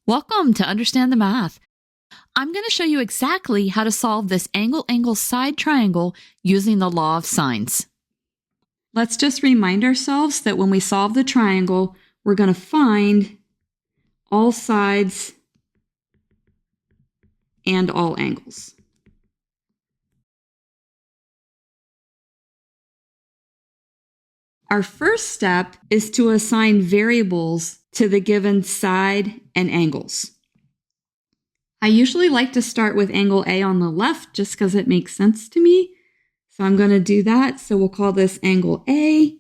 Welcome to Understand the Math. I'm going to show you exactly how to solve this angle-angle side triangle using the law of sines. Let's just remind ourselves that when we solve the triangle, we're going to find all sides and all angles. Our first step is to assign variables to the given side and angles. I usually like to start with angle A on the left just because it makes sense to me. So I'm going to do that. So we'll call this angle A.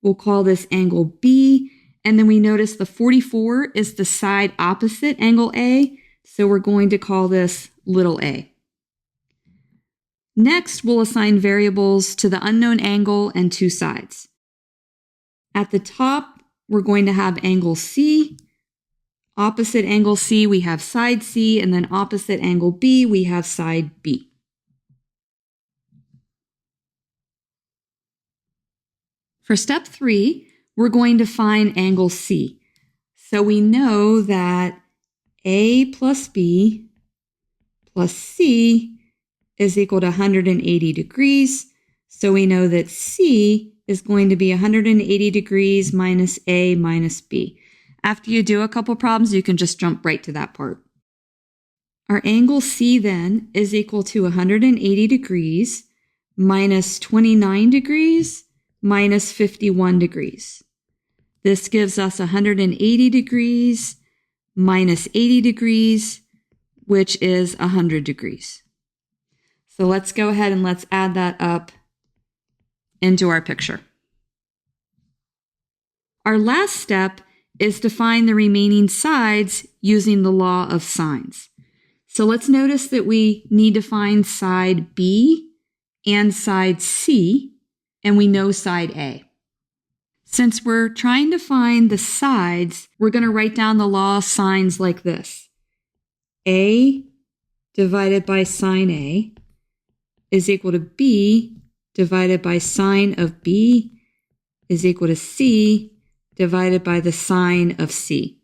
We'll call this angle B. And then we notice the 44 is the side opposite angle A. So we're going to call this little a. Next, we'll assign variables to the unknown angle and two sides. At the top, we're going to have angle C. Opposite angle C, we have side C, and then opposite angle B, we have side B. For step 3, we're going to find angle C. So we know that A plus B plus C is equal to 180 degrees. So we know that C is going to be 180 degrees minus A minus B. After you do a couple problems, you can just jump right to that part. Our angle C then is equal to 180 degrees minus 29 degrees minus 51 degrees. This gives us 180 degrees minus 80 degrees, which is 100 degrees. So let's go ahead and let's add that up into our picture. Our last step is to find the remaining sides using the law of sines. So let's notice that we need to find side B and side C, and we know side A. Since we're trying to find the sides, we're going to write down the law of sines like this. A divided by sine A is equal to B divided by sine of B is equal to C divided by the sine of C.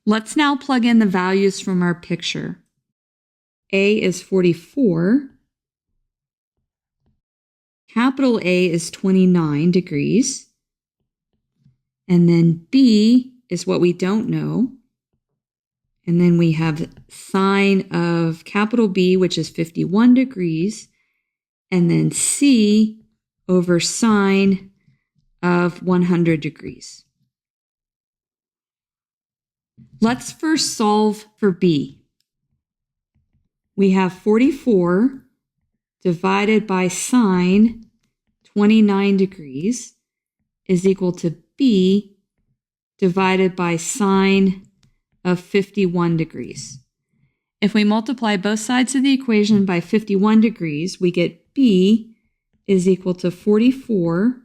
Let's now plug in the values from our picture. A is 44. Capital A is 29 degrees. And then B is what we don't know. And then we have sine of capital B, which is 51 degrees. And then C over sine of 100 degrees. Let's first solve for B. We have 44 divided by sine 29 degrees is equal to B divided by sine of 51 degrees. If we multiply both sides of the equation by 51 degrees, we get B is equal to 44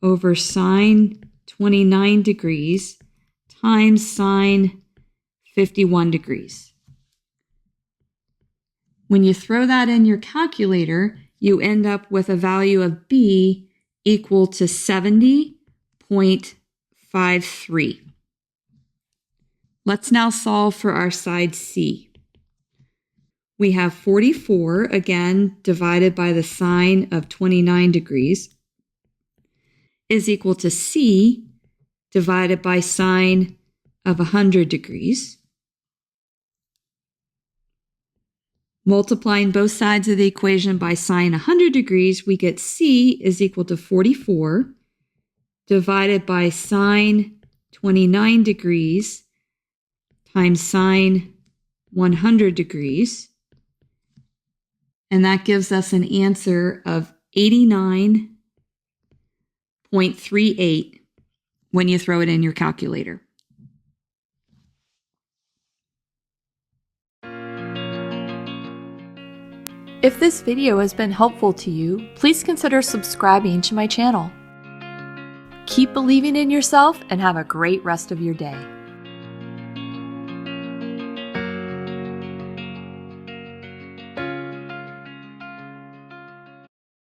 over sine 29 degrees times sine 51 degrees. When you throw that in your calculator, you end up with a value of B equal to 70.53. Let's now solve for our side C. We have 44, again, divided by the sine of 29 degrees, is equal to C divided by sine of 100 degrees. Multiplying both sides of the equation by sine 100 degrees, we get C is equal to 44 divided by sine 29 degrees times sine 100 degrees. And that gives us an answer of 89.38 when you throw it in your calculator. If this video has been helpful to you, please consider subscribing to my channel. Keep believing in yourself and have a great rest of your day.